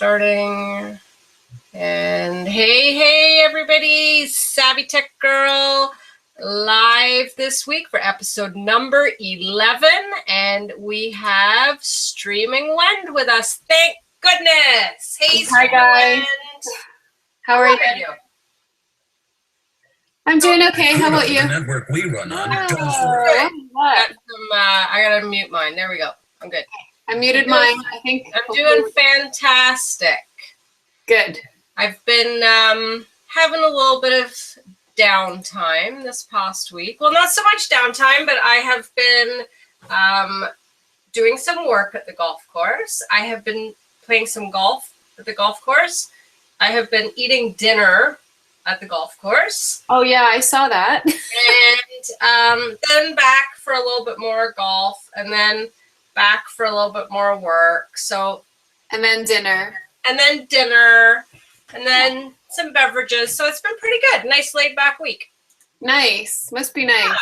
Starting. And hey everybody, SavyTechGirl live this week for episode number 11, and we have Streaming Wend with us. Thank goodness. Hey, hi guys. Wend. How are you? I'm doing okay. How about you? The network we run on. I gotta mute mine. There we go. I'm good. I muted mine. I think I'm doing fantastic. Good. I've been having a little bit of downtime this past week. Well, not so much downtime, but I have been doing some work at the golf course. I have been playing some golf at the golf course. I have been eating dinner at the golf course. Oh yeah, I saw that. And then back for a little bit more golf, and then back for a little bit more work. So, and then dinner. And then dinner, and then some beverages. So it's been pretty good. Nice laid back week. Nice. Must be nice. Yeah.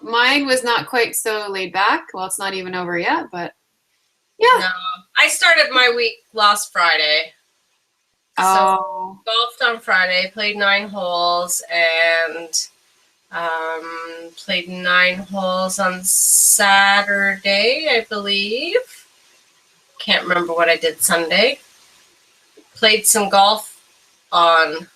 Mine was not quite so laid back. Well, it's not even over yet, but yeah. No, I started my week last Friday. Oh. So golfed on Friday, played 9 holes, and played 9 holes on Saturday, I believe. Can't remember what I did Sunday. Played some golf on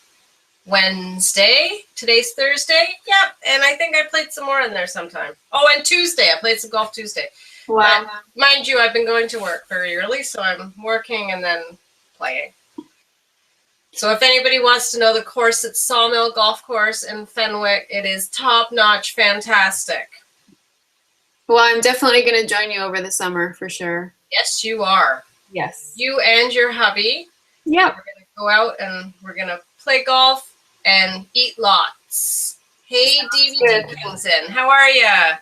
Wednesday. Today's Thursday. Yep. And I think I played some more in there sometime. Oh, and Tuesday. I played some golf Tuesday. Wow. Mind you, I've been going to work very early, so I'm working and then playing. So if anybody wants to know the course at Sawmill Golf Course in Fenwick, it is top-notch, fantastic. Well, I'm definitely going to join you over the summer for sure. Yes, you are. Yes. You and your hubby. Yep. We're going to go out and we're going to play golf and eat lots. Hey, DVD Dickinson, how are you?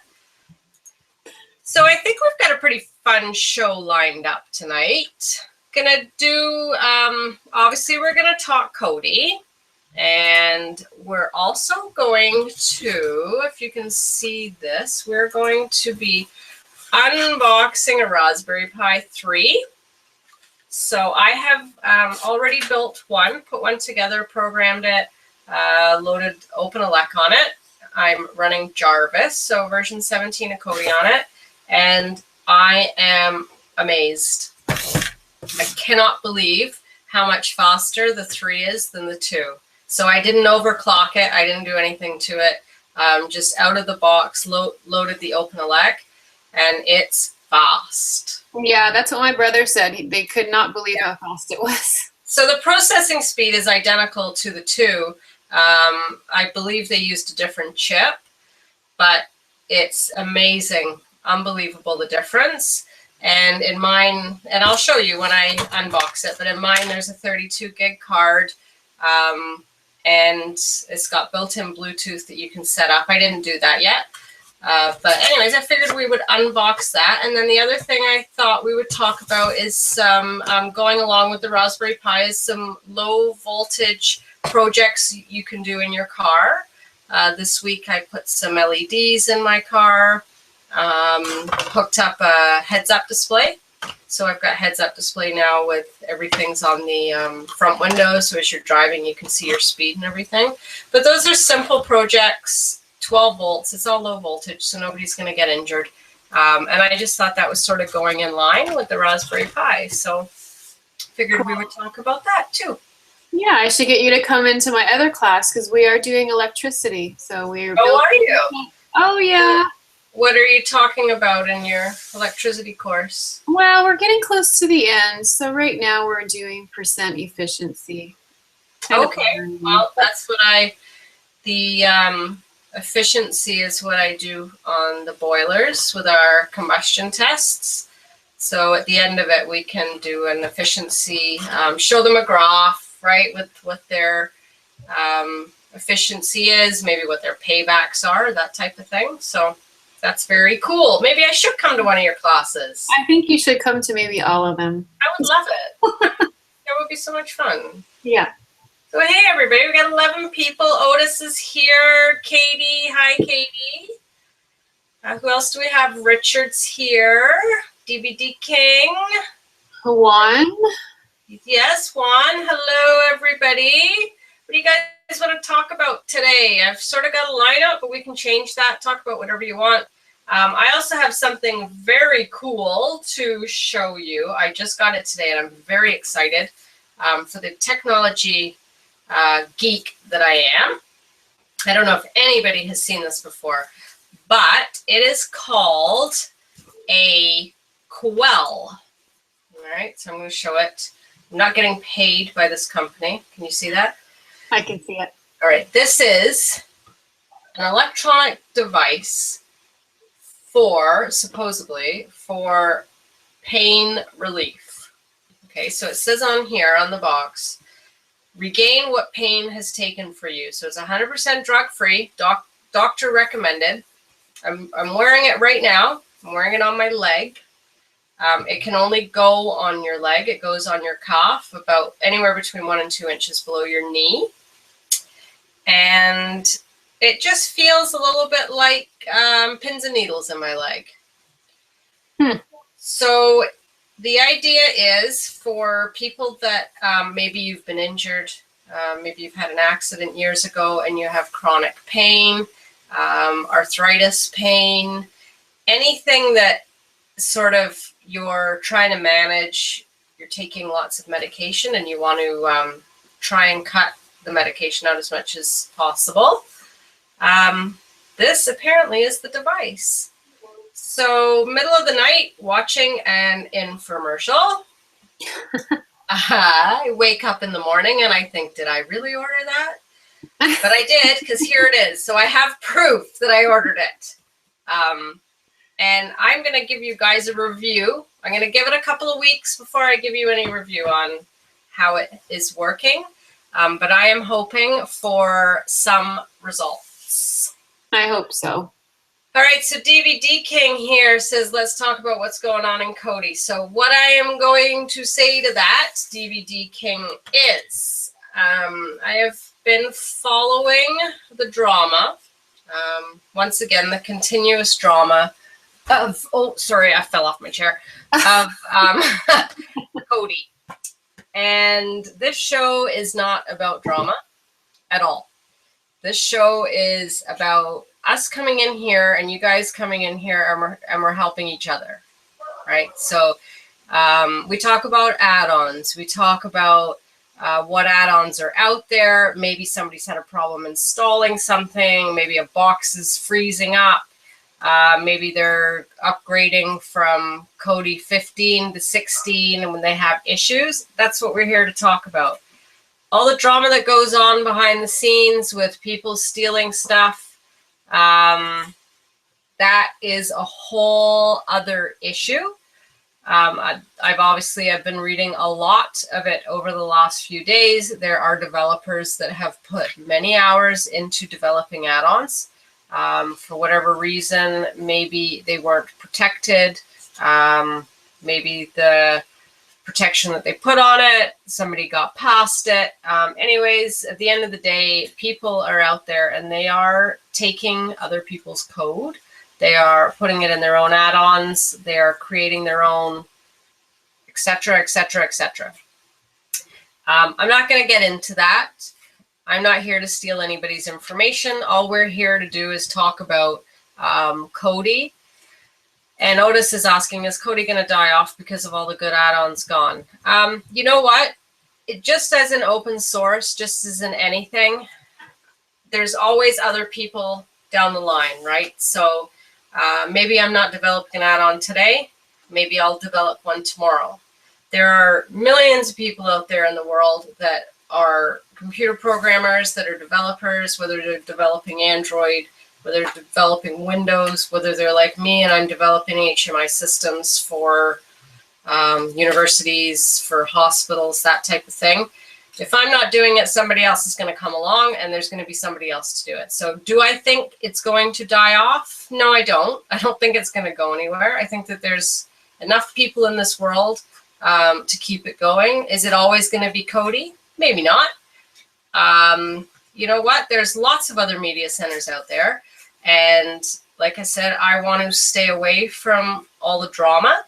So I think we've got a pretty fun show lined up tonight. Gonna do, obviously we're gonna talk Kodi, and we're also going to, if you can see this, we're going to be unboxing a Raspberry Pi 3. So I have already built one, put one together, programmed it, loaded OpenELEC on it. I'm running Jarvis, so version 17 of Kodi on it, and I am amazed. I cannot believe how much faster the 3 is than the 2. So I didn't overclock it. I didn't do anything to it. Just out of the box, loaded the OpenELEC, and it's fast. Yeah, that's what my brother said. They could not believe how fast it was. So the processing speed is identical to the 2. I believe they used a different chip, but it's amazing, unbelievable the difference. And in mine, and I'll show you when I unbox it, but in mine there's a 32 gig card, and it's got built-in Bluetooth that you can set up. I didn't do that yet. But anyways, I figured we would unbox that. And then the other thing I thought we would talk about is some, going along with the Raspberry Pi, is some low voltage projects you can do in your car. This week I put some LEDs in my car. Hooked up a heads-up display. So I've got heads-up display now with everything's on the front window, so as you're driving you can see your speed and everything. But those are simple projects, 12 volts. It's all low voltage, so nobody's going to get injured. And I just thought that was sort of going in line with the Raspberry Pi, so figured we would talk about that too. Yeah, I should get you to come into my other class because we are doing electricity. So we're. Oh, are you? Oh, yeah. What are you talking about in your electricity course? Well, we're getting close to the end. So right now we're doing % efficiency. Okay, well, that's what the efficiency is what I do on the boilers with our combustion tests. So at the end of it, we can do an efficiency, show them a graph, right, with what their efficiency is, maybe what their paybacks are, that type of thing. So that's very cool. Maybe I should come to one of your classes. I think you should come to maybe all of them. I would love it. It would be so much fun. Yeah. So hey everybody, we got 11 people. Otis is here. Katie, hi Katie. Who else do we have? Richard's here. DVD King. Juan. Yes, Juan. Hello, everybody. What do you guys want to talk about today? I've sort of got a lineup, but we can change that. Talk about whatever you want. I also have something very cool to show you. I just got it today, and I'm very excited for the technology geek that I am. I don't know if anybody has seen this before, but it is called a Quell. All right, so I'm going to show it. I'm not getting paid by this company. Can you see that? I can see it. All right, this is an electronic device for, supposedly, for pain relief. Okay, so it says on here on the box, regain what pain has taken for you. So it's 100% drug-free, doctor recommended. I'm wearing it right now. I'm wearing it on my leg. It can only go on your leg. It goes on your calf, about anywhere between 1 and 2 inches below your knee. And it just feels a little bit like pins and needles in my leg. So the idea is for people that maybe you've been injured, maybe you've had an accident years ago and you have chronic pain, arthritis pain, anything that sort of you're trying to manage, you're taking lots of medication and you want to try and cut the medication out as much as possible. This apparently is the device. So middle of the night, watching an infomercial, I wake up in the morning and I think, did I really order that? But I did, because here it is. So I have proof that I ordered it. And I'm going to give you guys a review. I'm going to give it a couple of weeks before I give you any review on how it is working. But I am hoping for some results. I hope so. All right, so DVD King here says, let's talk about what's going on in Kodi. So what I am going to say to that, DVD King, is I have been following the drama. Once again, the continuous drama of, oh, sorry, I fell off my chair, of Kodi. And this show is not about drama at all. This show is about us coming in here and you guys coming in here and we're helping each other, right? So we talk about add-ons. We talk about what add-ons are out there. Maybe somebody's had a problem installing something. Maybe a box is freezing up. Maybe they're upgrading from Kodi 15 to 16 and when they have issues. That's what we're here to talk about. All the drama that goes on behind the scenes with people stealing stuff, that is a whole other issue. I've been reading a lot of it over the last few days. There are developers that have put many hours into developing add-ons. For whatever reason, maybe they weren't protected. Maybe the protection that they put on it, somebody got past it. Anyways, at the end of the day, people are out there and they are taking other people's code. They are putting it in their own add-ons. They are creating their own, etc., etc., etc. I'm not going to get into that. I'm not here to steal anybody's information. All we're here to do is talk about Kodi. And Otis is asking, is Kodi going to die off because of all the good add-ons gone? You know what? It just as an open source, just as in anything, there's always other people down the line, right? So maybe I'm not developing an add-on today. Maybe I'll develop one tomorrow. There are millions of people out there in the world that are computer programmers, that are developers, whether they're developing Android, whether they're developing Windows, whether they're like me and I'm developing HMI systems for universities, for hospitals, that type of thing. If I'm not doing it, somebody else is going to come along and there's going to be somebody else to do it. So do I think it's going to die off? No, I don't. I don't think it's going to go anywhere. I think that there's enough people in this world to keep it going. Is it always going to be Kodi? Maybe not. You know what? There's lots of other media centers out there. And like I said, I want to stay away from all the drama.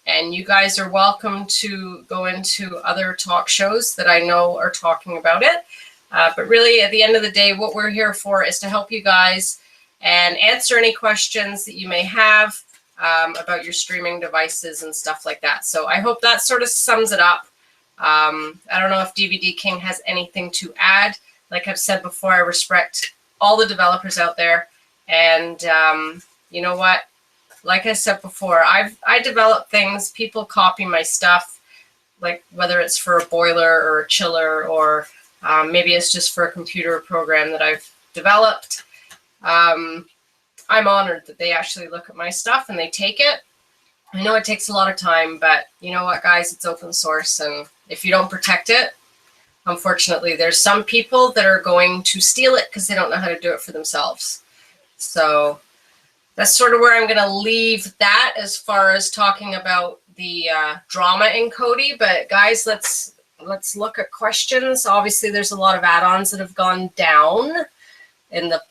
And you guys are welcome to go into other talk shows that I know are talking about it. But really, at the end of the day, what we're here for is to help you guys and answer any questions that you may have about your streaming devices and stuff like that. So I hope that sort of sums it up. I don't know if DVD King has anything to add. Like I've said before, I respect all the developers out there. And you know what? Like I said before, I develop things, people copy my stuff, like whether it's for a boiler or a chiller, or maybe it's just for a computer program that I've developed. I'm honored that they actually look at my stuff and they take it. I know it takes a lot of time, but you know what, guys, it's open source, and if you don't protect it, unfortunately, there's some people that are going to steal it because they don't know how to do it for themselves. So that's sort of where I'm going to leave that as far as talking about the drama in Kodi. But guys, let's look at questions. Obviously, there's a lot of add-ons that have gone down in the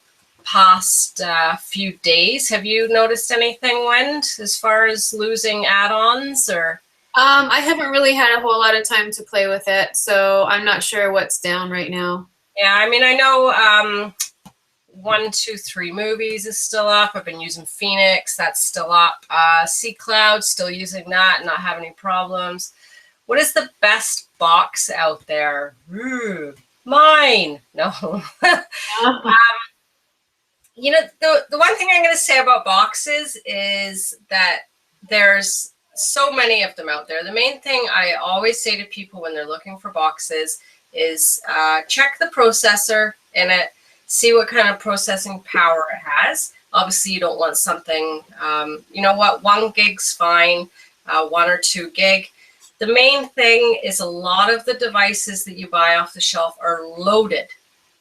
past few days. Have you noticed anything, Wend, as far as losing add-ons? Or I haven't really had a whole lot of time to play with it, so I'm not sure what's down right now. Yeah, I mean, I know 123 Movies is still up. I've been using Phoenix, that's still up. C Cloud, still using that, not having any problems. What is the best box out there? Ooh, mine. No. You know, the one thing I'm going to say about boxes is that there's so many of them out there. The main thing I always say to people when they're looking for boxes is check the processor in it, see what kind of processing power it has. Obviously, you don't want something, you know what, 1 gig's fine, 1 or 2 gig. The main thing is a lot of the devices that you buy off the shelf are loaded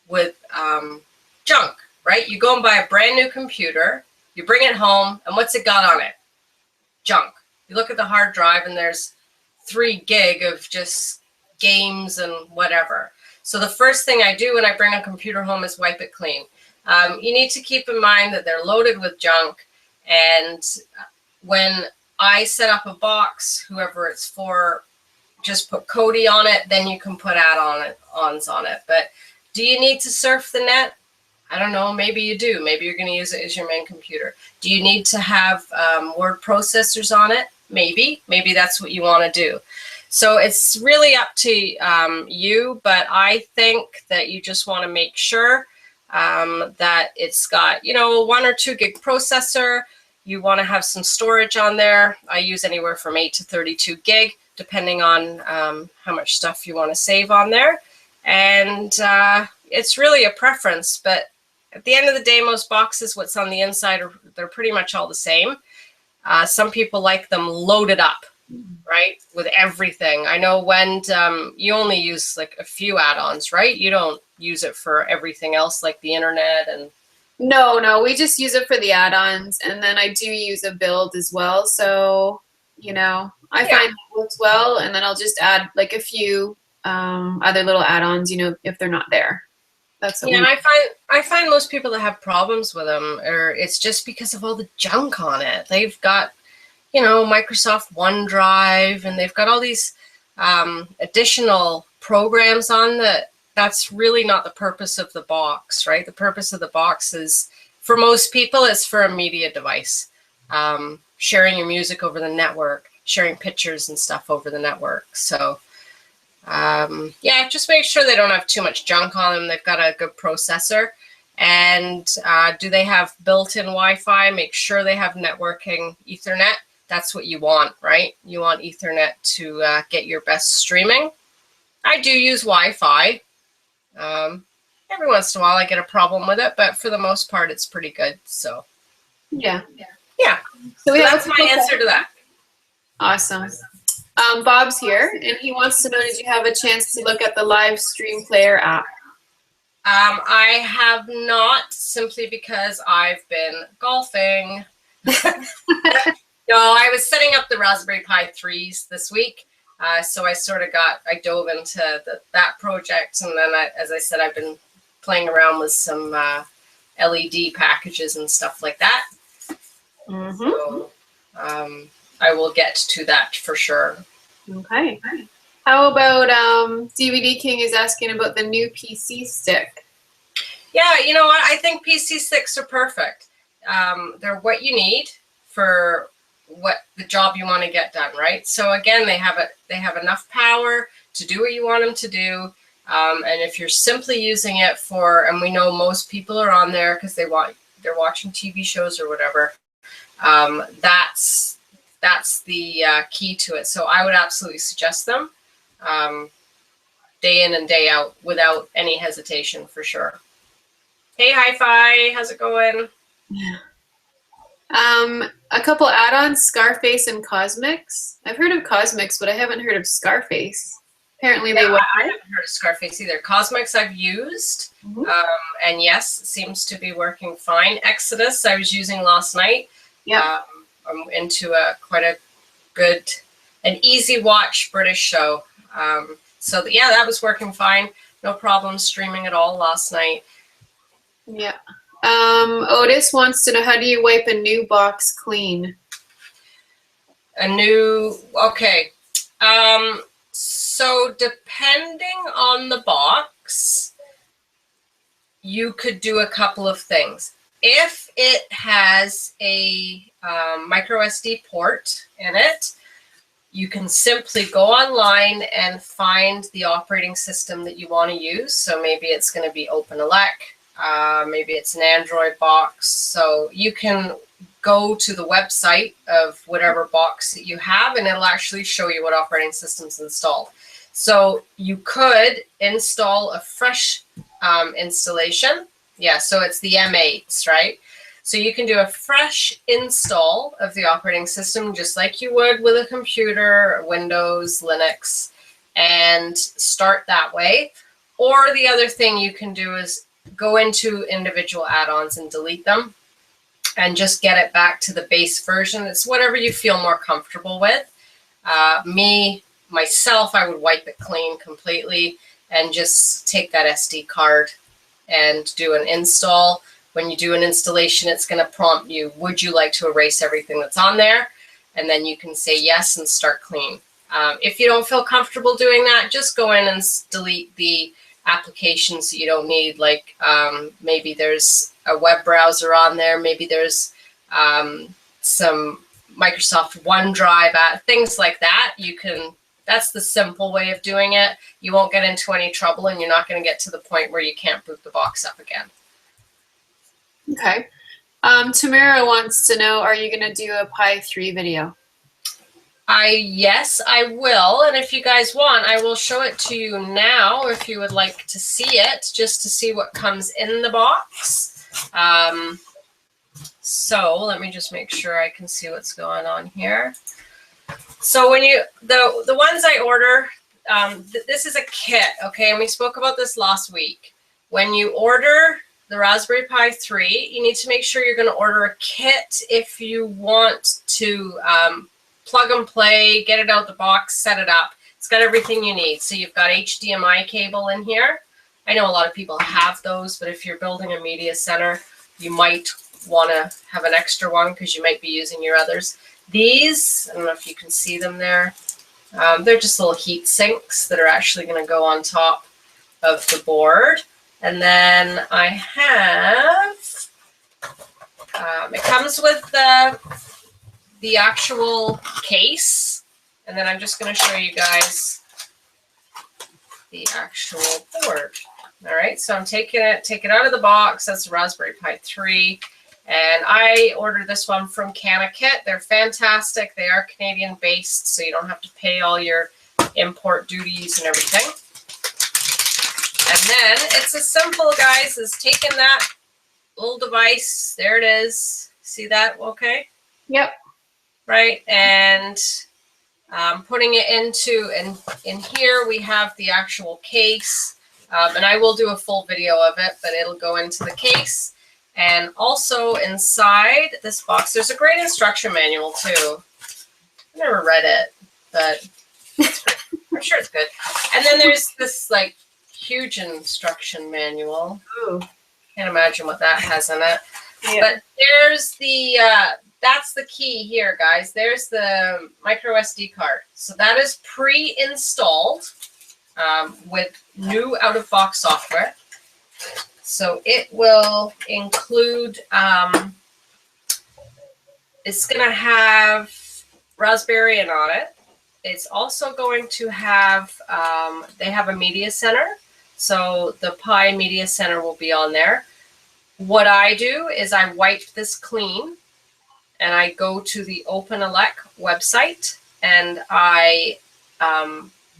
with junk, right? You go and buy a brand new computer, you bring it home, and what's it got on it? Junk. You look at the hard drive and there's 3 gig of just games and whatever. So the first thing I do when I bring a computer home is wipe it clean. You need to keep in mind that they're loaded with junk, and when I set up a box, whoever it's for, just put Kodi on it, then you can put add-ons on it. But do you need to surf the net? I don't know, maybe you do. Maybe you're going to use it as your main computer. Do you need to have word processors on it? Maybe that's what you want to do. So it's really up to you, but I think that you just want to make sure that it's got, you know, a 1 or 2 gig processor. You want to have some storage on there. I use anywhere from 8 to 32 gig, depending on how much stuff you want to save on there. And it's really a preference, but at the end of the day, most boxes, what's on the inside, they're pretty much all the same. Some people like them loaded up, right, with everything. I know when you only use like a few add-ons, right? You don't use it for everything else like the internet and... No, we just use it for the add-ons, and then I do use a build as well. So, you know, I find it works well, and then I'll just add like a few other little add-ons, you know, if they're not there. That's what I find most people that have problems with them, or it's just because of all the junk on it. They've got, you know, Microsoft OneDrive, and they've got all these additional programs on that. That's really not the purpose of the box, right? The purpose of the box is, for most people, it's for a media device. Sharing your music over the network, sharing pictures and stuff over the network. So, yeah, just make sure they don't have too much junk on them. They've got a good processor. And do they have built-in Wi-Fi? Make sure they have networking Ethernet. That's what you want, right? You want Ethernet to get your best streaming. I do use Wi-Fi. Every once in a while I get a problem with it, but for the most part it's pretty good. So yeah. So that's my answer to that. Awesome. Bob's here, and he wants to know, did you have a chance to look at the live stream player app? I have not, simply because I've been golfing. No, I was setting up the Raspberry Pi3s this week. So I sort of dove into that project, and then as I said, I've been playing around with some LED packages and stuff like that. Mm-hmm. So, I will get to that for sure. Okay. How about DVD King is asking about the new PC stick? Yeah, you know what? I think PC sticks are perfect. They're what you need for what the job you want to get done, right? So again, they have enough power to do what you want them to do. And if you're simply using it for, and we know most people are on there because they're watching TV shows or whatever. That's the key to it. So I would absolutely suggest them day in and day out without any hesitation for sure. Hey, Hi-Fi, how's it going? Yeah. A couple add-ons, Scarface and Cosmix. I've heard of Cosmix, but I haven't heard of Scarface. Apparently they work. I haven't heard of Scarface either. Cosmix I've used, and yes, it seems to be working fine. Exodus I was using last night. Yeah. I'm into quite a good, an easy watch British show. So yeah, that was working fine. No problem streaming at all last night. Yeah. Otis wants to know, how do you wipe a new box clean? Okay. So depending on the box, you could do a couple of things. If it has a micro SD port in it, you can simply go online and find the operating system that you want to use. So maybe it's going to be OpenELEC, maybe it's an Android box. So you can go to the website of whatever box that you have, and it'll actually show you what operating system's installed. So you could install a fresh installation. Yeah, so it's the M8s, right? So you can do a fresh install of the operating system just like you would with a computer, Windows, Linux, and start that way. Or the other thing you can do is go into individual add-ons and delete them and just get it back to the base version. It's whatever you feel more comfortable with. Myself, I would wipe it clean completely and just take that SD card and do an install. When you do an installation, it's going to prompt you, would you like to erase everything that's on there? And then you can say yes and start clean. If you don't feel comfortable doing that, just go in and delete the applications that you don't need. Like maybe there's a web browser on there. Maybe there's some Microsoft OneDrive, things like that. That's the simple way of doing it. You won't get into any trouble, and you're not going to get to the point where you can't boot the box up again. Okay. Tamara wants to know, are you going to do a Pi3 video? Yes, I will. And if you guys want, I will show it to you now if you would like to see it, just to see what comes in the box. So let me just make sure I can see what's going on here. So when the ones I order, this is a kit, okay? And we spoke about this last week. When you order the Raspberry Pi 3, you need to make sure you're going to order a kit if you want to plug and play, get it out the box, set it up. It's got everything you need. So you've got HDMI cable in here. I know a lot of people have those, but if you're building a media center, you might want to have an extra one because you might be using your others. These, I don't know if you can see them there, they're just little heat sinks that are actually going to go on top of the board. And then I have, it comes with the actual case. And then I'm just going to show you guys the actual board. All right, so I'm take it out of the box. That's a Raspberry Pi 3. And I ordered this one from CanaKit. They're fantastic. They are Canadian based, so you don't have to pay all your import duties and everything. And then it's as simple, guys, as taking that little device. There it is. See that? Okay. Yep. Right. And putting it into, and in here we have the actual case. And I will do a full video of it, but it'll go into the case. And also inside this box, there's a great instruction manual too. I never read it, but I'm sure it's good. And then there's this like huge instruction manual. Ooh. Can't imagine what that has in it. Yeah. But there's the that's the key here, guys. There's the micro SD card. So that is pre-installed with new out-of-box software. So it will include, it's going to have Raspberry on it. It's also going to have, they have a media center. So the Pi Media Center will be on there. What I do is I wipe this clean and I go to the OpenELEC website and I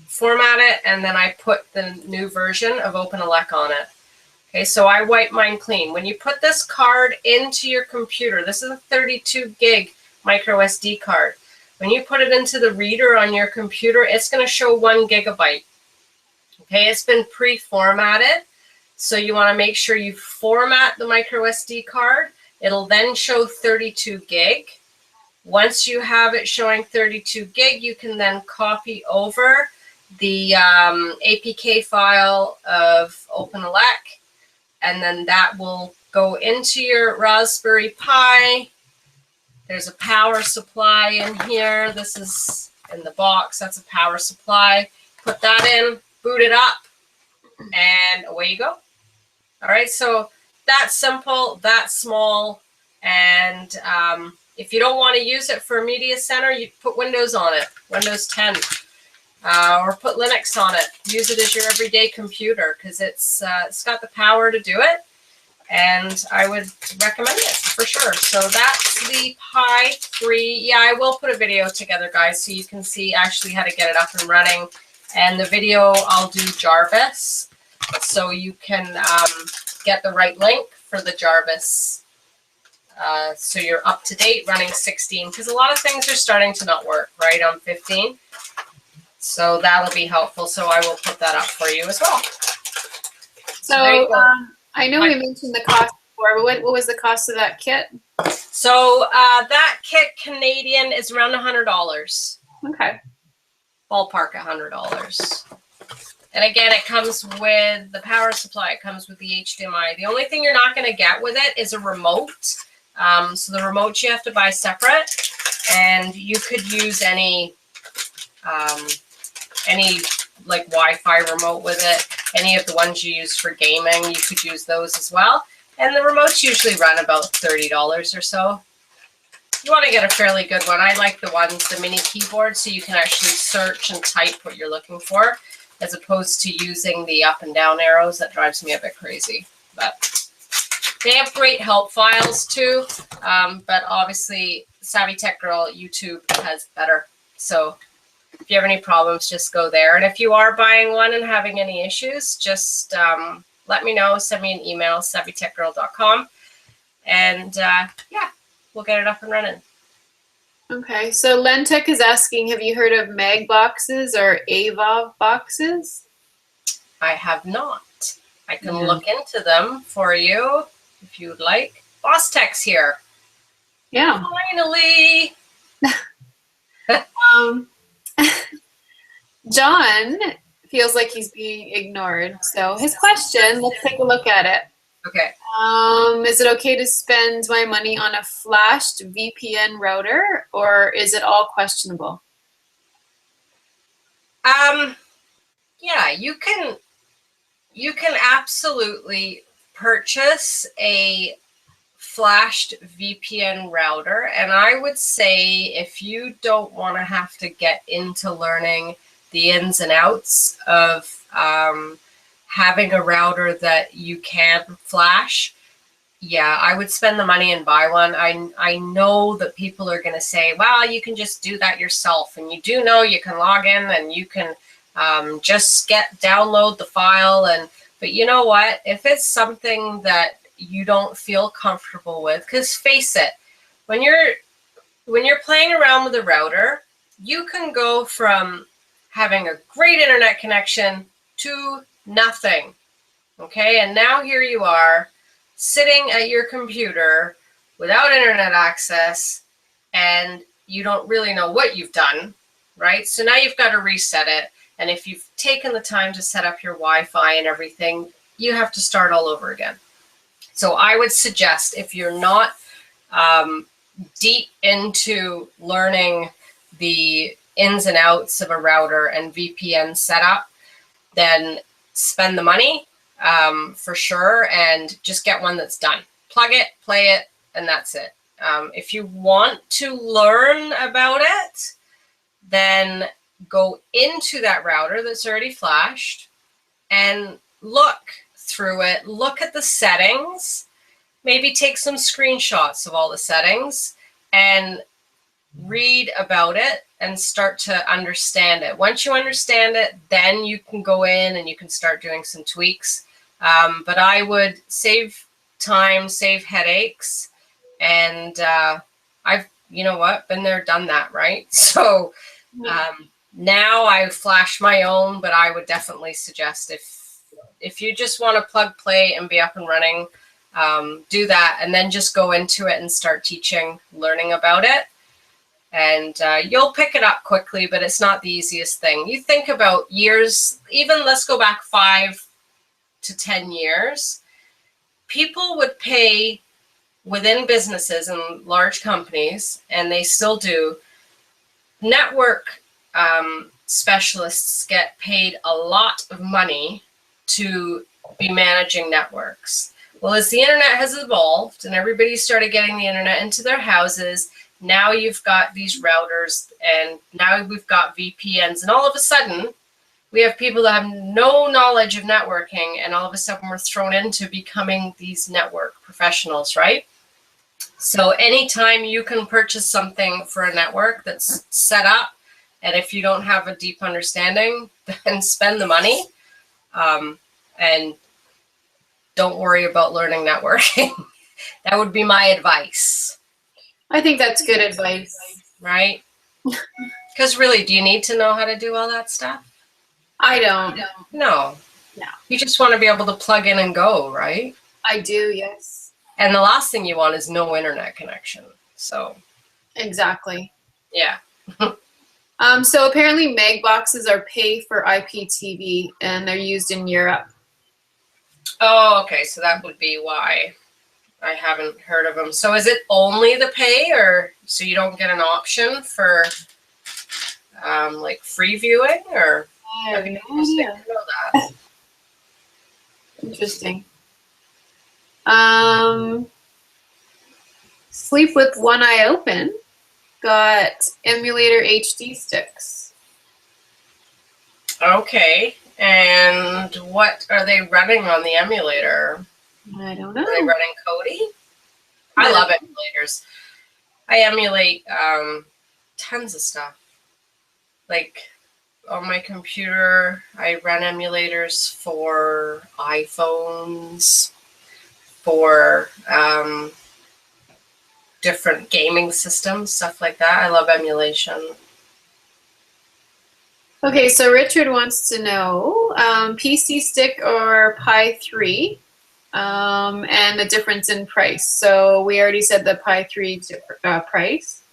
format it, and then I put the new version of OpenELEC on it. Okay, so I wipe mine clean. When you put this card into your computer, this is a 32 gig micro SD card. When you put it into the reader on your computer, it's going to show 1 gigabyte. Okay, it's been pre-formatted. So you want to make sure you format the micro SD card. It'll then show 32 gig. Once you have it showing 32 gig, you can then copy over the APK file of OpenELEC, and then that will go into your Raspberry Pi. There's a power supply in here. This is in the box. That's a power supply. Put that in, boot it up, and away you go. All right, so that's simple, that's small, and if you don't want to use it for a media center, you put Windows on it, Windows 10, or put Linux on it. Use it as your everyday computer because it's got the power to do it, and I would recommend it for sure. So that's the Pi 3. Yeah, I will put a video together, guys, so you can see actually how to get it up and running. And the video, I'll do Jarvis, so you can get the right link for the Jarvis. So you're up to date running 16, because a lot of things are starting to not work, right, on 15. So that'll be helpful. So I will put that up for you as well. So I know we mentioned the cost before, but what was the cost of that kit? So that kit Canadian is around $100. Okay. Ballpark $100. And again, it comes with the power supply. It comes with the HDMI. The only thing you're not going to get with it is a remote. So the remote you have to buy separate, and you could use any like Wi-Fi remote with it. Any of the ones you use for gaming, you could use those as well. And the remotes usually run about $30 or so. You want to get a fairly good one. I like the mini keyboard, so you can actually search and type what you're looking for, as opposed to using the up and down arrows. That drives me a bit crazy. But they have great help files too. But obviously, SavyTechGirl YouTube has better. So if you have any problems, just go there. And if you are buying one and having any issues, just let me know. Send me an email, SavyTechGirl.com. And yeah, we'll get it up and running. Okay, so Lentech is asking, have you heard of Mag boxes or AVOV boxes? I have not. I can look into them for you if you would like. Boss Tech's here. Yeah. Finally. John feels like he's being ignored. So his question, let's take a look at it. Okay. Is it okay to spend my money on a flashed VPN router, or is it all questionable? Yeah, you can absolutely purchase a flashed VPN router, and I would say if you don't want to have to get into learning the ins and outs of having a router that you can flash, yeah, I would spend the money and buy one. I know that people are going to say, well, you can just do that yourself. And you do know you can log in and you can just download the file. But you know what? If it's something that you don't feel comfortable with, because face it, when you're playing around with a router, you can go from having a great internet connection to nothing. Okay, and now here you are sitting at your computer without internet access, and you don't really know what you've done, right? So now you've got to reset it. And if you've taken the time to set up your Wi-Fi and everything, you have to start all over again. So I would suggest, if you're not deep into learning the ins and outs of a router and VPN setup, then spend the money for sure, and just get one that's done. Plug it, play it, and that's it. If you want to learn about it, then go into that router that's already flashed and look through it, look at the settings, maybe take some screenshots of all the settings and read about it and start to understand it. Once you understand it, then you can go in and you can start doing some tweaks. But I would save time, save headaches, and I've, you know what, been there, done that, right? So now I flash my own, but I would definitely suggest if you just want to plug, play, and be up and running, do that, and then just go into it and start teaching, learning about it. And you'll pick it up quickly, but it's not the easiest thing. You think about years, even let's go back 5 to 10 years, people would pay within businesses and large companies, and they still do, network specialists get paid a lot of money to be managing networks. Well, as the internet has evolved and everybody started getting the internet into their houses, now you've got these routers, and now we've got VPNs, and all of a sudden we have people that have no knowledge of networking, and all of a sudden we're thrown into becoming these network professionals, right? So anytime you can purchase something for a network that's set up, and if you don't have a deep understanding, then spend the money, and don't worry about learning networking. That would be my advice. I think that's good advice. Right? Because really, do you need to know how to do all that stuff? I don't. No. No. You just want to be able to plug in and go, right? I do, yes. And the last thing you want is no internet connection. So. Exactly. Yeah. So apparently mag boxes are pay for IPTV, and they're used in Europe. Oh, okay. So that would be why I haven't heard of them. So is it only the pay, or so you don't get an option for like free viewing, or? I have no idea. Know that. Interesting. Sleep with one eye open got emulator HD sticks. Okay. And what are they running on the emulator? I don't know. Are they running Kodi? I love emulators. I emulate tons of stuff. Like on my computer, I run emulators for iPhones, for different gaming systems, stuff like that. I love emulation. Okay, so Richard wants to know PC stick or Pi3 and the difference in price. So we already said the Pi3 price.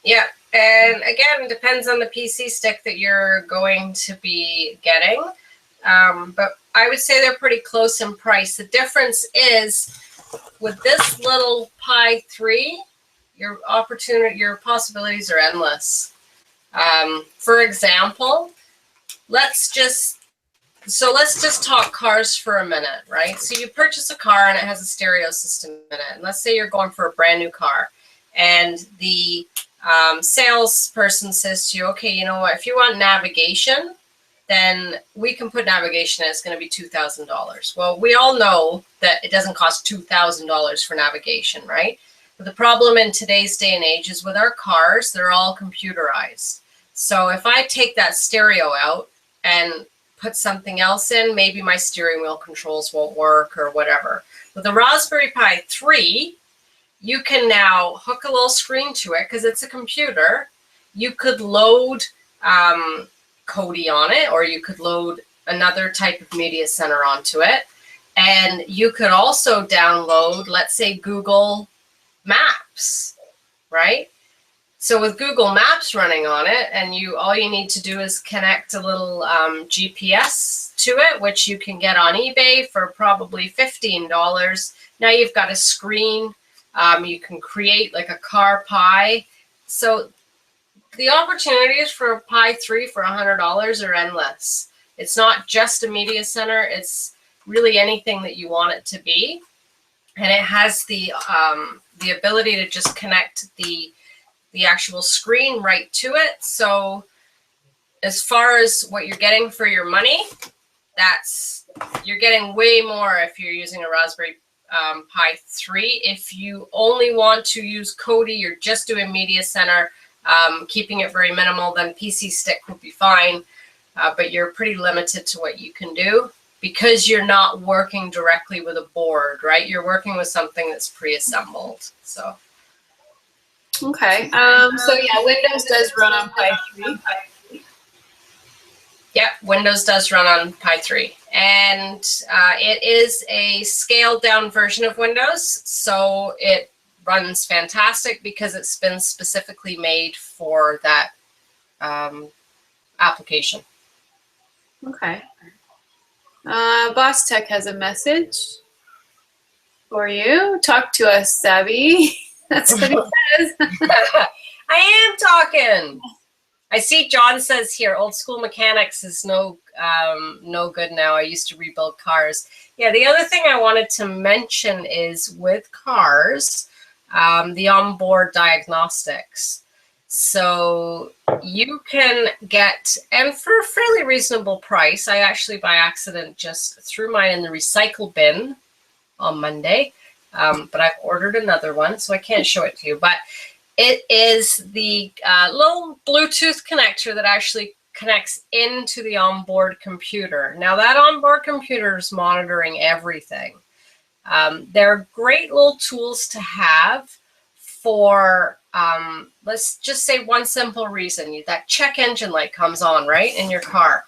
Yeah, and again, it depends on the PC stick that you're going to be getting. But I would say they're pretty close in price. The difference is with this little Pi3, your possibilities are endless. For example, let's just talk cars for a minute, right? So you purchase a car and it has a stereo system in it. And let's say you're going for a brand new car, and the salesperson says to you, okay, you know what, if you want navigation, then we can put navigation in. It's going to be $2,000. Well, we all know that it doesn't cost $2,000 for navigation, right? But the problem in today's day and age is with our cars, they're all computerized. So if I take that stereo out and put something else in, maybe my steering wheel controls won't work or whatever. With the Raspberry Pi 3, you can now hook a little screen to it because it's a computer. You could load Kodi on it, or you could load another type of media center onto it. And you could also download, let's say, Google Maps, right? So with Google Maps running on it, and all you need to do is connect a little GPS to it, which you can get on eBay for probably $15. Now you've got a screen You can create like a car Pi. So the opportunities for a Pi 3 for $100 are endless. It's not just a media center. It's really anything that you want it to be. And it has the ability to just connect the actual screen right to it. So as far as what you're getting for your money, you're getting way more if you're using a Raspberry Pi 3. If you only want to use Kodi, you're just doing media center, keeping it very minimal, then PC stick would be fine. But you're pretty limited to what you can do because you're not working directly with a board, right? You're working with something that's pre-assembled. So. Okay. So yeah, Windows does run on Pi 3. Yeah, Windows does run on Pi 3. And it is a scaled down version of Windows. So it runs fantastic because it's been specifically made for that application. Okay. Boss Tech has a message for you. Talk to us, Savvy. That's what he says. I am talking. I see John says here, old school mechanics is no good now. I used to rebuild cars. Yeah, the other thing I wanted to mention is with cars, the onboard diagnostics. So you can get, and for a fairly reasonable price, I actually by accident just threw mine in the recycle bin on Monday, but I've ordered another one, so I can't show it to you. But it is the little Bluetooth connector that actually connects into the onboard computer. Now that onboard computer is monitoring everything. They're great little tools to have for, let's just say one simple reason, that check engine light comes on, right, in your car.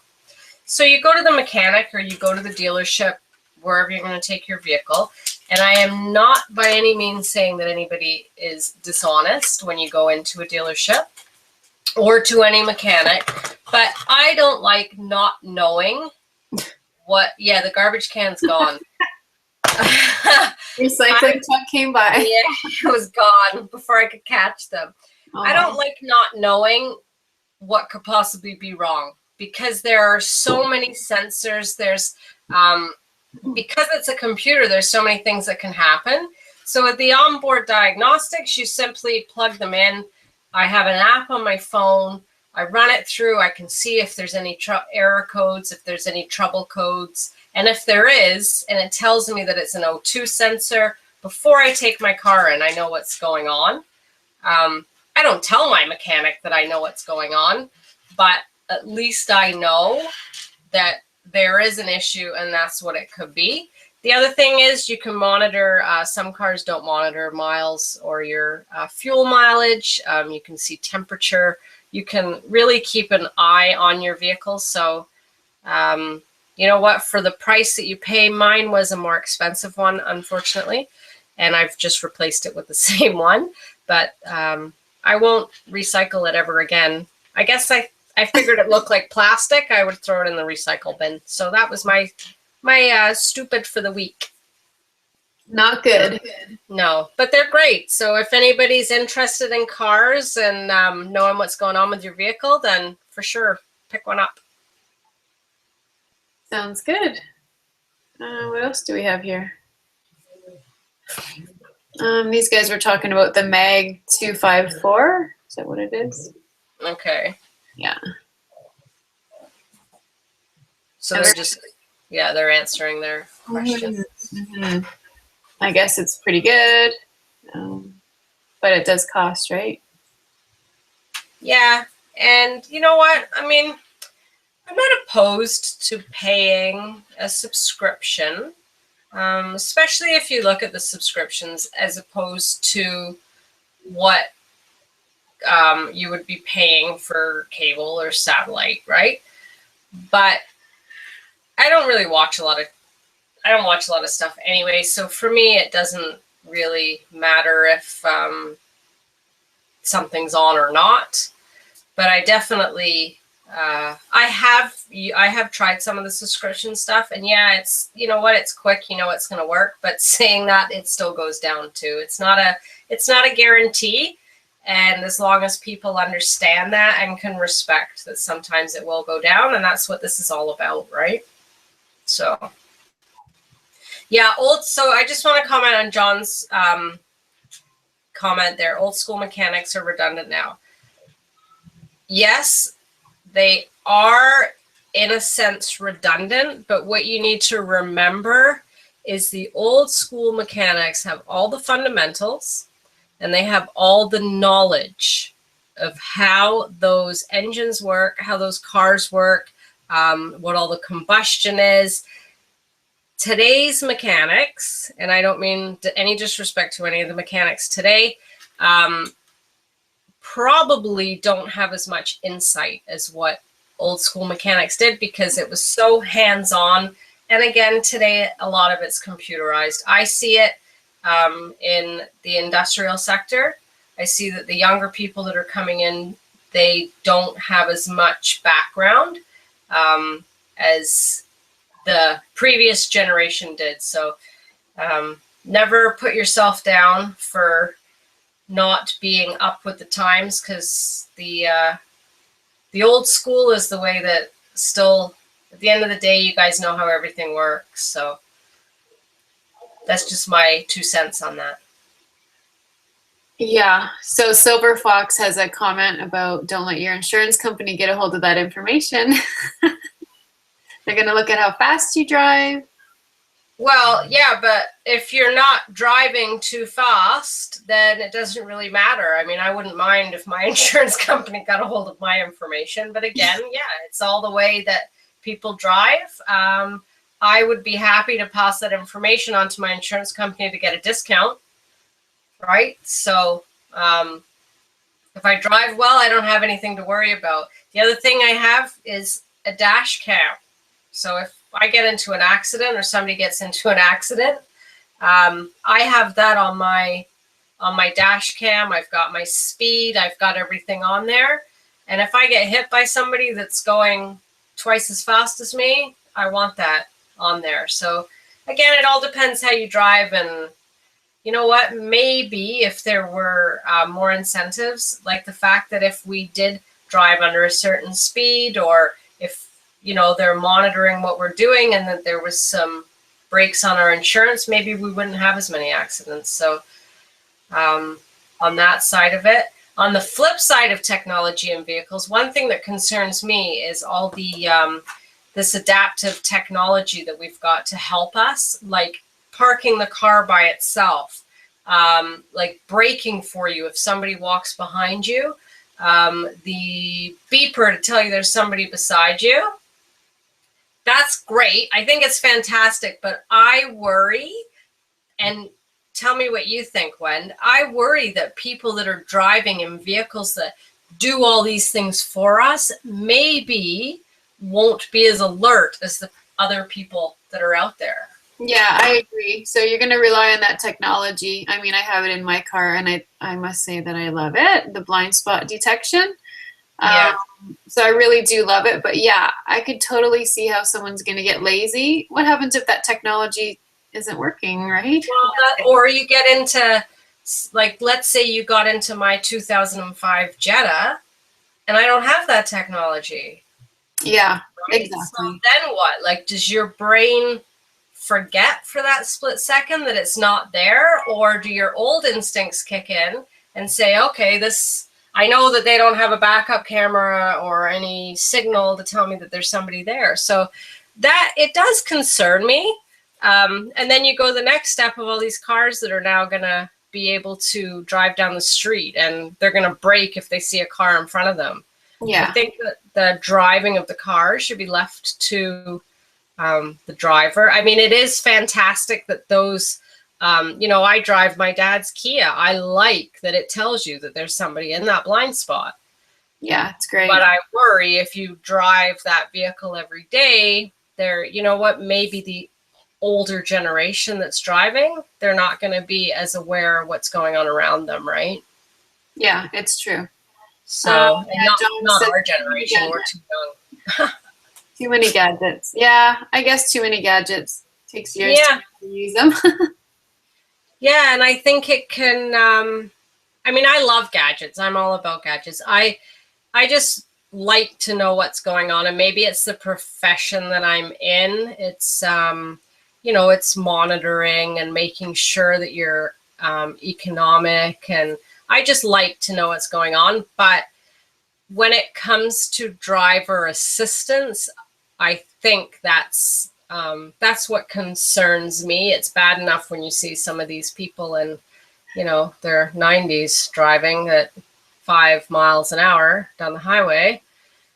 So you go to the mechanic or you go to the dealership, wherever you're going to take your vehicle. And I am not by any means saying that anybody is dishonest when you go into a dealership or to any mechanic, but I don't like not knowing what, yeah, the garbage can's gone. Recycling truck came by. Yeah, it was gone before I could catch them. Oh. I don't like not knowing what could possibly be wrong because there are so many sensors. There's, because it's a computer, there's so many things that can happen. So with the onboard diagnostics, you simply plug them in. I have an app on my phone. I run it through. I can see if there's any error codes, if there's any trouble codes. And if there is, and it tells me that it's an O2 sensor, before I take my car in, I know what's going on. I don't tell my mechanic that I know what's going on, but at least I know that there is an issue and that's what it could be. The other thing is you can monitor, some cars don't monitor miles or your fuel mileage. You can see temperature. You can really keep an eye on your vehicle. So, you know what, for the price that you pay, mine was a more expensive one, unfortunately. And I've just replaced it with the same one, but I won't recycle it ever again. I guess I figured it looked like plastic. I would throw it in the recycle bin. So that was my stupid for the week. Not good. No, but they're great. So if anybody's interested in cars and knowing what's going on with your vehicle, then for sure, pick one up. Sounds good. What else do we have here? These guys were talking about the Mag 254. Is that what it is? Okay. Yeah. So they're just, yeah, they're answering their questions. Mm-hmm. I guess it's pretty good, but it does cost, right? Yeah, and you know what? I mean, I'm not opposed to paying a subscription, especially if you look at the subscriptions as opposed to what you would be paying for cable or satellite, right? But I don't really watch a lot of stuff anyway, so for me it doesn't really matter if something's on or not. But I definitely I have tried some of the subscription stuff, and yeah, it's, you know what, it's quick, you know it's going to work, but saying that, it still goes down too. It's not a guarantee, and as long as people understand that and can respect that sometimes it will go down, and that's what this is all about, right? So yeah, so I just want to comment on John's comment there. Old school mechanics are redundant now. Yes, they are in a sense redundant, but what you need to remember is the old school mechanics have all the fundamentals, and they have all the knowledge of how those engines work, how those cars work, what all the combustion is. Today's mechanics, and I don't mean any disrespect to any of the mechanics today, probably don't have as much insight as what old school mechanics did, because it was so hands-on. And again, today, a lot of it's computerized. I see it in the industrial sector. I see that the younger people that are coming in, they don't have as much background as the previous generation did. So never put yourself down for not being up with the times, because the old school is the way that still, at the end of the day, you guys know how everything works. So that's just my 2 cents on that. Yeah, so Silver Fox has a comment about don't let your insurance company get a hold of that information. They're going to look at how fast you drive. Well, yeah, but if you're not driving too fast, then it doesn't really matter. I mean, I wouldn't mind if my insurance company got a hold of my information. But again, yeah, it's all the way that people drive. I would be happy to pass that information on to my insurance company to get a discount, right? So if I drive well, I don't have anything to worry about. The other thing I have is a dash cam. So if I get into an accident or somebody gets into an accident, I have that on my dash cam. I've got my speed, I've got everything on there. And if I get hit by somebody that's going twice as fast as me, I want that on there. So again, it all depends how you drive. And you know what, maybe if there were more incentives, like the fact that if we did drive under a certain speed, or if, you know, they're monitoring what we're doing, and that there was some breaks on our insurance, maybe we wouldn't have as many accidents. So on that side of it. On the flip side of technology in vehicles, one thing that concerns me is all the this adaptive technology that we've got to help us, like parking the car by itself, like braking for you if somebody walks behind you, the beeper to tell you there's somebody beside you. That's great. I think it's fantastic, but I worry, and tell me what you think, Wen. I worry that people that are driving in vehicles that do all these things for us maybe won't be as alert as the other people that are out there. Yeah, I agree. So you're going to rely on that technology. I mean, I have it in my car, and I must say that I love it, the blind spot detection. Yeah. So I really do love it. But yeah, I could totally see how someone's going to get lazy. What happens if that technology isn't working, right? Well, or you get into, like, let's say you got into my 2005 Jetta, and I don't have that technology. Yeah, right? exactly. So then what? Like, does your brain forget for that split second that it's not there, or do your old instincts kick in and say, okay, this, I know that they don't have a backup camera or any signal to tell me that there's somebody there. So that, it does concern me. And then you go the next step of all these cars that are now going to be able to drive down the street, and they're going to brake if they see a car in front of them. Yeah. I think that the driving of the car should be left to the driver. I mean, it is fantastic that those, you know, I drive my dad's Kia. I like that it tells you that there's somebody in that blind spot. Yeah, it's great. But I worry if you drive that vehicle every day, there, you know what, maybe the older generation that's driving, they're not going to be as aware of what's going on around them, right? Yeah, it's true. So, and yeah, John not said our generation, we're too young. too many gadgets. Yeah, I guess too many gadgets. Takes years Yeah. to use them. Yeah, and I think it can, I mean, I love gadgets. I'm all about gadgets. I just like to know what's going on, and maybe it's the profession that I'm in. It's you know, it's monitoring and making sure that you're economic, and I just like to know what's going on. But when it comes to driver assistance, I think that's what concerns me. It's bad enough when you see some of these people in, you know, their 90s driving at 5 miles an hour down the highway.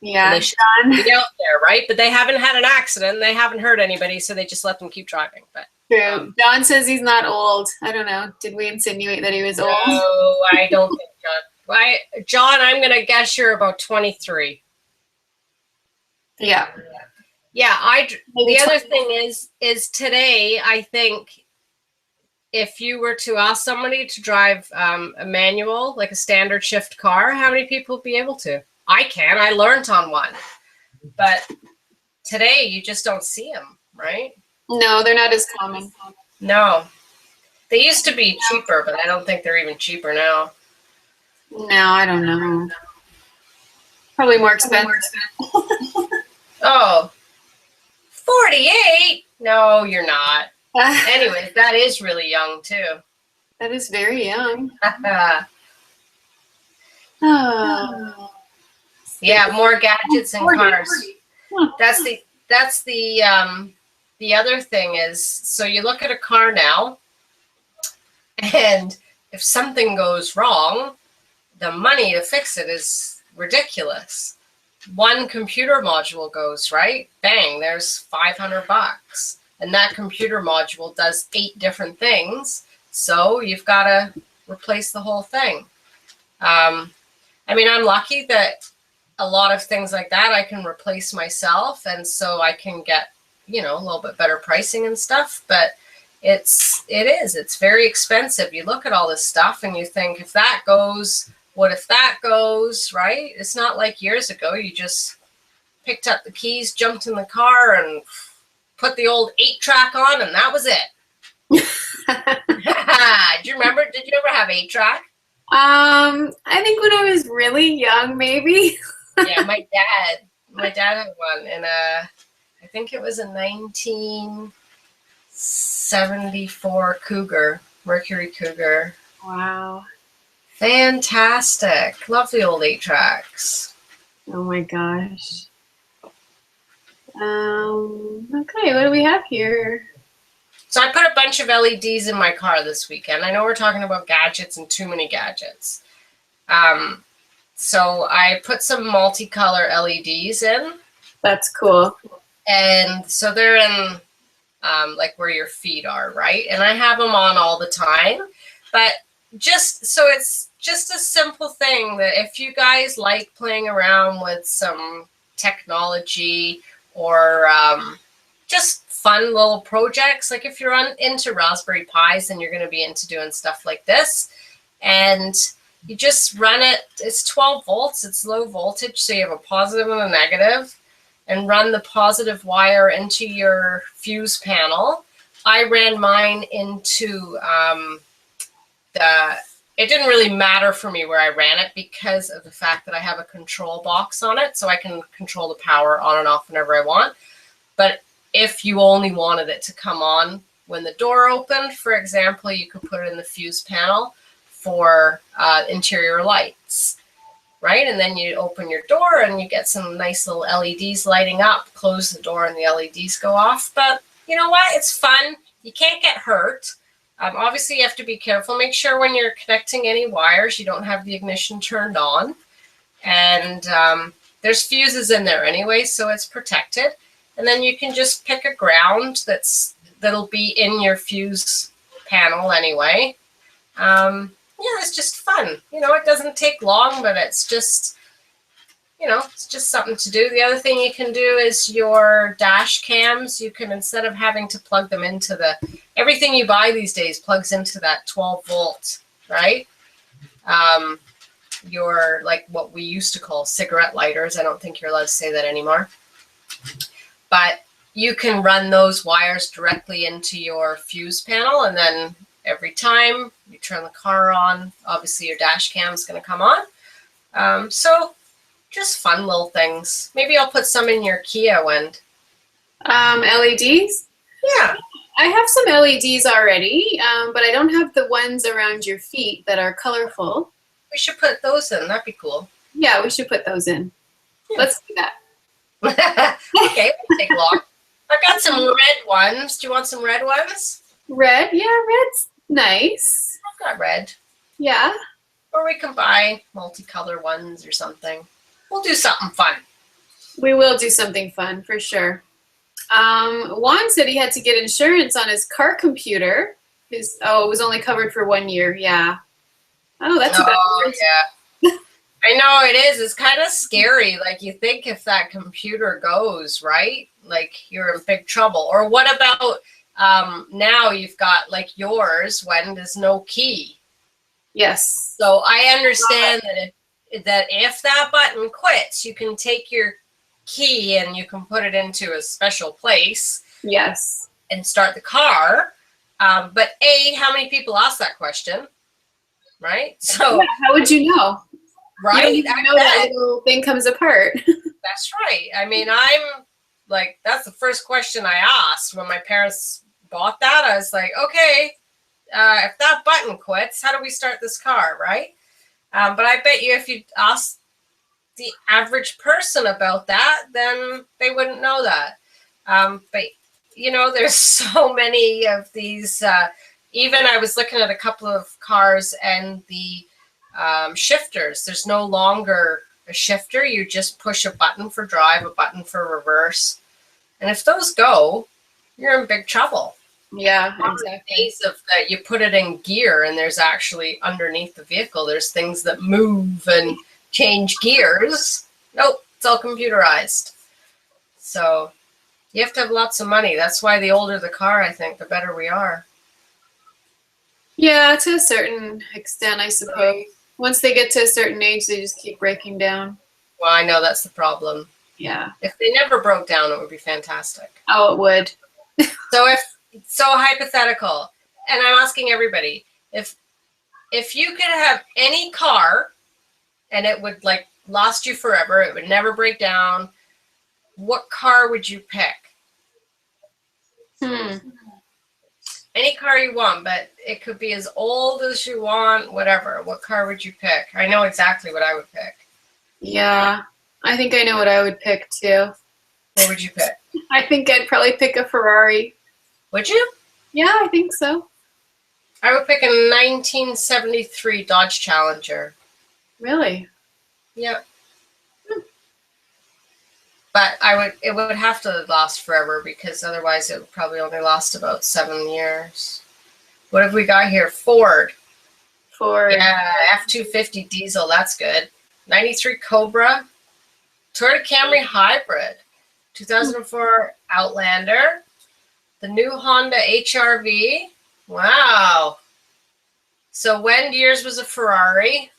Yeah, they should be out there, right? But they haven't had an accident. They haven't hurt anybody, so they just let them keep driving. But true. John says he's not old. I don't know. Did we insinuate that he was old? No, I don't think John. John, I'm going to guess you're about 23. Yeah. Yeah, the other thing is today, I think if you were to ask somebody to drive a manual, like a standard shift car, how many people would be able to? I can. I learned on one. But today, you just don't see them, right? No, they're not as common. No. They used to be cheaper, but I don't think they're even cheaper now. No, I don't know. Probably more expensive. Oh, 48? No, you're not. Anyways, that is really young, too. That is very young. Oh. Yeah, more gadgets and cars. That's the other thing is, so you look at a car now, and if something goes wrong, the money to fix it is ridiculous. One computer module goes, right? Bang, there's $500. And that computer module does 8 different things. So you've got to replace the whole thing. I mean, I'm lucky that a lot of things like that I can replace myself. And so I can get, you know, a little bit better pricing and stuff. But it's very expensive. You look at all this stuff and you think, if that goes, what if that goes, right? It's not like years ago, you just picked up the keys, jumped in the car, and put the old 8-track on, and that was it. Do you remember? Did you ever have 8-track? I think when I was really young, maybe. Yeah, my dad had one, and I think it was a 1974 Cougar, Mercury Cougar. Wow. Fantastic. Love the old 8-tracks. Oh my gosh. Okay, what do we have here? So I put a bunch of LEDs in my car this weekend. I know we're talking about gadgets and too many gadgets. So I put some multicolor LEDs in. That's cool. And so they're in like where your feet are, right? And I have them on all the time. But just so it's just a simple thing that if you guys like playing around with some technology or just fun little projects, like if you're into Raspberry Pis, then you're going to be into doing stuff like this. And you just run it. It's 12 volts. It's low voltage, so you have a positive and a negative, and run the positive wire into your fuse panel. I ran mine into it didn't really matter for me where I ran it because of the fact that I have a control box on it, so I can control the power on and off whenever I want. But if you only wanted it to come on when the door opened, for example, you could put it in the fuse panel for interior lights, right? And then you open your door and you get some nice little LEDs lighting up, close the door and the LEDs go off. But you know what? It's fun. You can't get hurt. Obviously, you have to be careful. Make sure when you're connecting any wires, you don't have the ignition turned on. And there's fuses in there anyway, so it's protected. And then you can just pick a ground that'll be in your fuse panel anyway. Yeah, it's just fun. You know, it doesn't take long, but it's just, you know, it's just something to do. The other thing you can do is your dash cams. You can, instead of having to plug them into everything you buy these days plugs into that 12 volt, right? your, like what we used to call cigarette lighters. I don't think you're allowed to say that anymore. But you can run those wires directly into your fuse panel, and then every time you turn the car on, obviously your dash cam is going to come on. So just fun little things. Maybe I'll put some in your Kia, Wend. LEDs? Yeah. I have some LEDs already, but I don't have the ones around your feet that are colorful. We should put those in. That'd be cool. Yeah, we should put those in. Yeah. Let's do that. Okay, we'll take a look. I've got some red ones. Do you want some red ones? Red? Yeah, red's nice. I've got red. Yeah. Or we can buy multicolor ones or something. We'll do something fun. We will do something fun, for sure. Juan said he had to get insurance on his car computer. It was only covered for 1 year. Yeah. Oh, that's a bad word. Yeah. I know it is. It's kind of scary. Like, you think if that computer goes, right? Like, you're in big trouble. Or what about now you've got, like, yours when there's no key? Yes. So I understand that if that button quits, you can take your key and you can put it into a special place. Yes. And start the car. But how many people ask that question? Right? So yeah, how would you know? Right? You don't even know that little thing comes apart. That's right. I mean, I'm like, that's the first question I asked when my parents bought that. I was like, okay, if that button quits, how do we start this car, right? But I bet you if you ask the average person about that, then they wouldn't know that. But, you know, there's so many of these. Even I was looking at a couple of cars and the shifters. There's no longer a shifter. You just push a button for drive, a button for reverse. And if those go, you're in big trouble. Yeah, exactly. Days of that you put it in gear and there's actually underneath the vehicle, there's things that move and change gears. Nope, it's all computerized. So you have to have lots of money. That's why the older the car, I think, the better we are. Yeah, to a certain extent, I suppose. Once they get to a certain age, they just keep breaking down. Well, I know that's the problem. Yeah. If they never broke down, it would be fantastic. Oh, it would. So hypothetical, and I'm asking everybody, if you could have any car and it would like last you forever, it would never break down, what car would you pick? Any car you want, but it could be as old as you want, whatever. What car would you pick? I know exactly what I would pick. Yeah, I think I know what I would pick too. What would you pick? I think I'd probably pick a Ferrari. Would you? Yeah, I think so. I would pick a 1973 Dodge Challenger. Really? Yeah. But it would have to last forever because otherwise it would probably only last about 7 years. What have we got here? Ford. Yeah, F-250 diesel. That's good. 93 Cobra. Toyota Camry Hybrid. 2004 Outlander. The new Honda HR-V. Wow. So when yours was a Ferrari.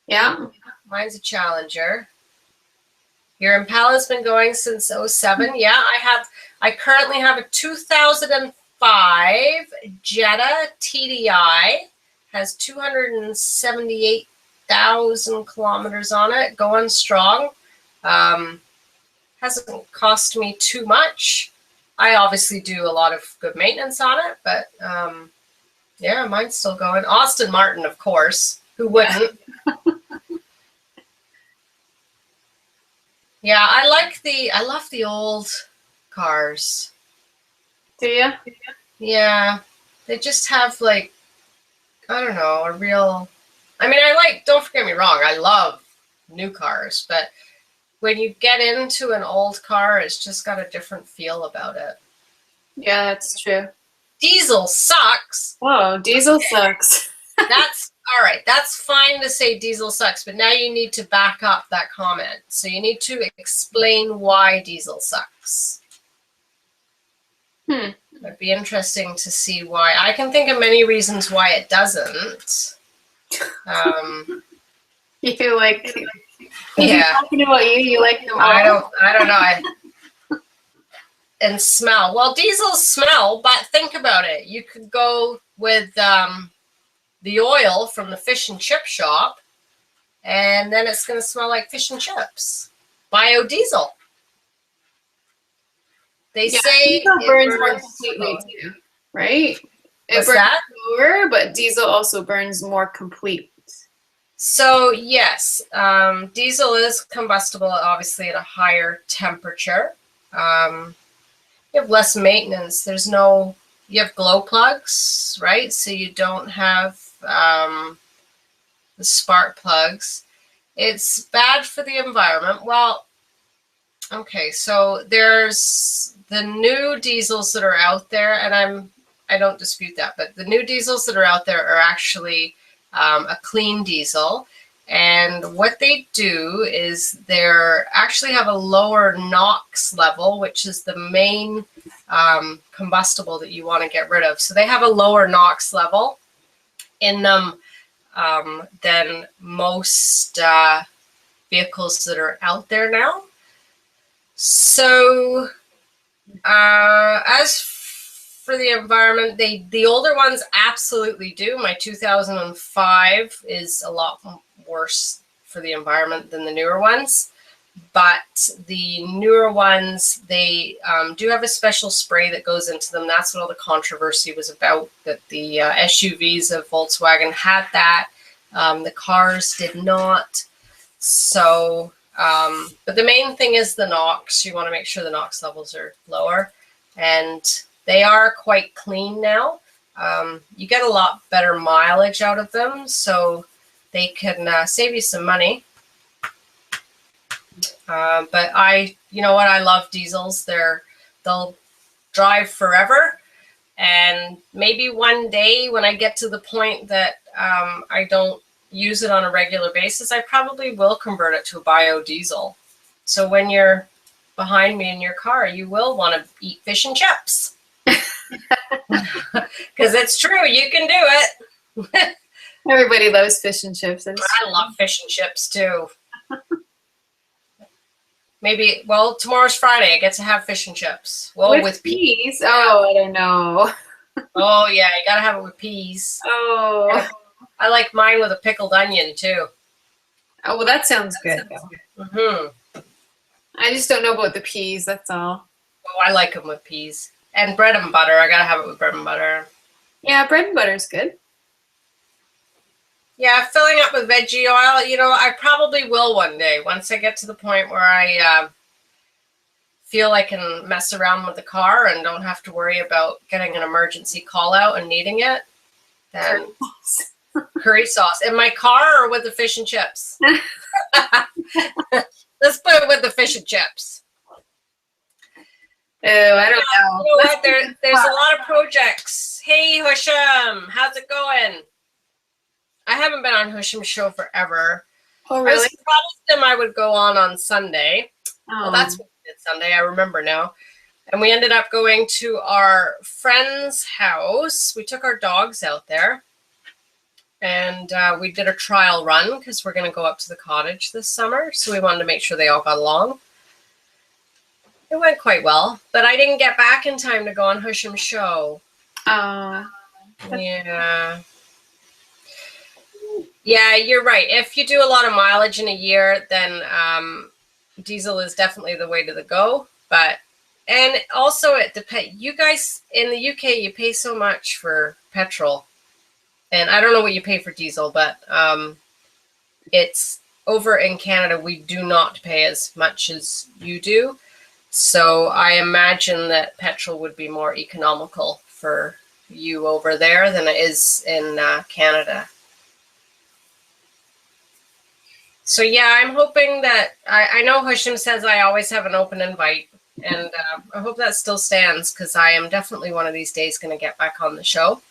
Yeah. Mine's a Challenger. Your Impala's been going since 07. Yeah, I currently have a 2005 Jetta TDI. Has 278,000 kilometers on it, going strong. Hasn't cost me too much. I obviously do a lot of good maintenance on it, but yeah, mine's still going. Aston Martin, of course. Who wouldn't? Yeah, I love the old cars. Do you? Yeah, they just have like, I don't know, I mean, don't forget me wrong, I love new cars, but when you get into an old car, it's just got a different feel about it. Yeah, that's true. Diesel sucks. Oh, diesel sucks. That's all right. That's fine to say diesel sucks, but now you need to back up that comment. So you need to explain why diesel sucks. It'd be interesting to see why. I can think of many reasons why it doesn't. You like, Yeah. talking about you like them all. I don't know. And smell. Well, diesels smell, but think about it. You could go with the oil from the fish and chip shop, and then it's going to smell like fish and chips. Biodiesel. They say diesel it burns more burns completely too, right? What's It burns that? slower, but diesel also burns more complete. So yes, diesel is combustible, obviously at a higher temperature. You have less maintenance. You have glow plugs, right? So you don't have the spark plugs. It's bad for the environment. Well, okay, so there's the new diesels that are out there, and I don't dispute that, but the new diesels that are out there are actually a clean diesel. And what they do is they're actually have a lower NOx level, which is the main combustible that you want to get rid of. So they have a lower NOx level in them than most vehicles that are out there now. So as for the environment, the older ones absolutely do. My 2005 is a lot worse for the environment than the newer ones. But the newer ones, they do have a special spray that goes into them. That's what all the controversy was about, that the SUVs of Volkswagen had that. The cars did not. So, but the main thing is the NOx. You want to make sure the NOx levels are lower. And they are quite clean now. You get a lot better mileage out of them, so they can save you some money. But you know what? I love diesels. They'll drive forever. And maybe one day when I get to the point that I don't use it on a regular basis, I probably will convert it to a biodiesel. So when you're behind me in your car, you will want to eat fish and chips. Because it's true, you can do it. Everybody loves fish and chips. I love fish and chips too. Maybe, well, tomorrow's Friday. I get to have fish and chips. Well, with peas. Oh, I don't know. Oh, yeah, you got to have it with peas. Oh. Yeah. I like mine with a pickled onion, too. Oh, well, that sounds good, though. Mm-hmm. I just don't know about the peas, that's all. Oh, I like them with peas. And bread and butter. I got to have it with bread and butter. Yeah, bread and butter's good. Yeah, filling up with veggie oil, you know, I probably will one day. Once I get to the point where I feel I can mess around with the car and don't have to worry about getting an emergency call out and needing it, then curry sauce. In my car or with the fish and chips? Let's put it with the fish and chips. Oh, I don't know. You know what? There's a lot of projects. Hey, Husham, how's it going? I haven't been on Husham's show forever. Oh, really? I was promised him I would go on Sunday. Oh. Well, that's what we did Sunday. I remember now. And we ended up going to our friend's house. We took our dogs out there. And we did a trial run because we're going to go up to the cottage this summer. So we wanted to make sure they all got along. It went quite well. But I didn't get back in time to go on Husham's show. Oh. Yeah. Yeah, you're right. If you do a lot of mileage in a year, then diesel is definitely the way to go. And also it depends. You guys in the UK, you pay so much for petrol. And I don't know what you pay for diesel, but it's over in Canada, we do not pay as much as you do. So I imagine that petrol would be more economical for you over there than it is in Canada. So yeah, I'm hoping that, I know Husham says I always have an open invite, and I hope that still stands, because I am definitely one of these days going to get back on the show.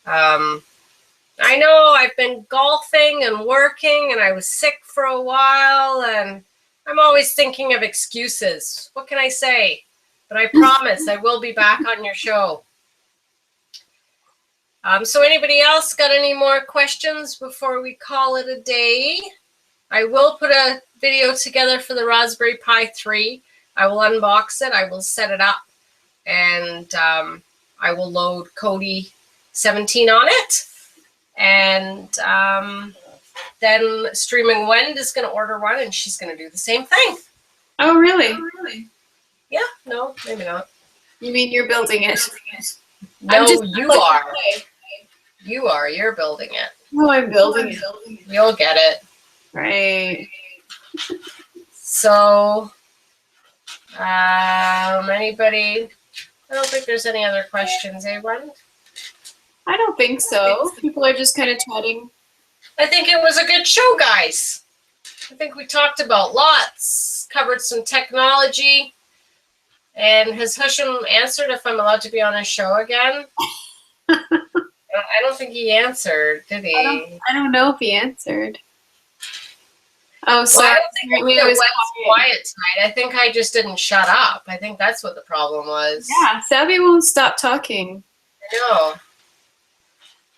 I know I've been golfing and working, and I was sick for a while, and I'm always thinking of excuses. What can I say? But I promise I will be back on your show. So anybody else got any more questions before we call it a day? I will put a video together for the Raspberry Pi 3. I will unbox it. I will set it up, and I will load Kodi 17 on it. And then Streaming Wend is going to order one, and she's going to do the same thing. Oh, really? Yeah, no, maybe not. You mean you're building it? No, you are. You are. You're building it. Oh, I'm building it. You'll get it. Right. So, anybody? I don't think there's any other questions, eh, Wend? I don't think so. People are just kind of chatting. I think it was a good show, guys. I think we talked about lots, covered some technology. And has Husham answered if I'm allowed to be on his show again? I don't think he answered, did he? I don't know if he answered. Oh, sorry. Well, I don't think it was quiet tonight. I think I just didn't shut up. I think that's what the problem was. Yeah, Savvy won't stop talking. I know.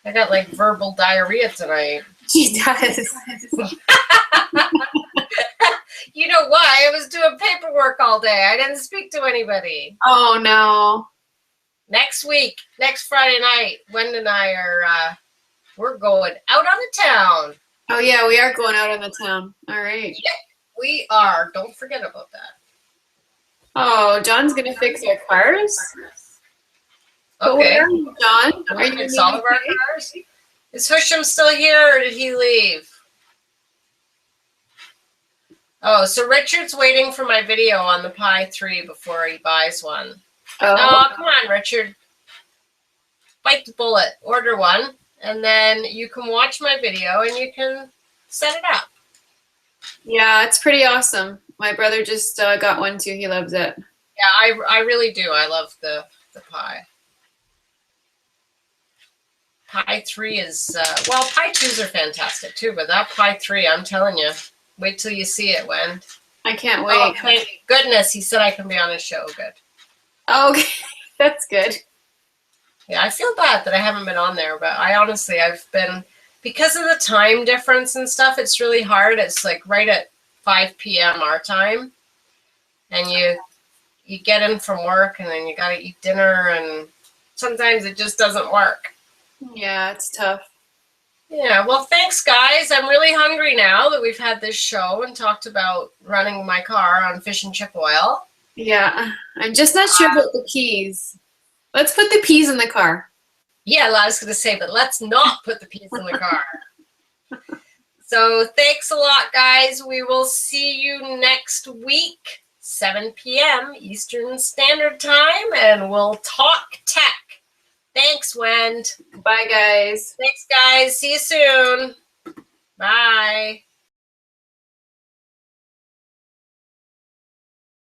I got like verbal diarrhea tonight. She does. You know why? I was doing paperwork all day. I didn't speak to anybody. Oh, no. Next week, next Friday night, Wend and I are, we're going out on the town. Oh, yeah, we are going out on the town. All right. Yeah, we are. Don't forget about that. Oh, John's going to fix our cars? Okay. Where are you, John? Are you fix all of our cars? Is Husham still here, or did he leave? Oh, so Richard's waiting for my video on the Pi 3 before he buys one. Oh. No, come on, Richard. Bite the bullet. Order one, and then you can watch my video and you can set it up. Yeah, it's pretty awesome. My brother just got one too. He loves it. Yeah, I really do. I love the Pi. Pi 3 is, well, Pi 2s are fantastic too, but that Pi 3, I'm telling you, wait till you see it, Wend. I can't wait. Oh, thank goodness, he said I can be on his show. Good. Okay, that's good. Yeah, I feel bad that I haven't been on there, but I honestly, I've been, because of the time difference and stuff, it's really hard. It's like right at 5 p.m. our time, and you get in from work, and then you got to eat dinner, and sometimes it just doesn't work. Yeah, it's tough. Yeah, well, thanks, guys. I'm really hungry now that we've had this show and talked about running my car on fish and chip oil. Yeah, I'm just not sure about the peas. Let's put the peas in the car. Yeah, I was going to say, but let's not put the peas in the car. So thanks a lot, guys. We will see you next week, 7 p.m. Eastern Standard Time, and we'll talk tech. Thanks, Wend. Bye, guys. Thanks, guys. See you soon. Bye.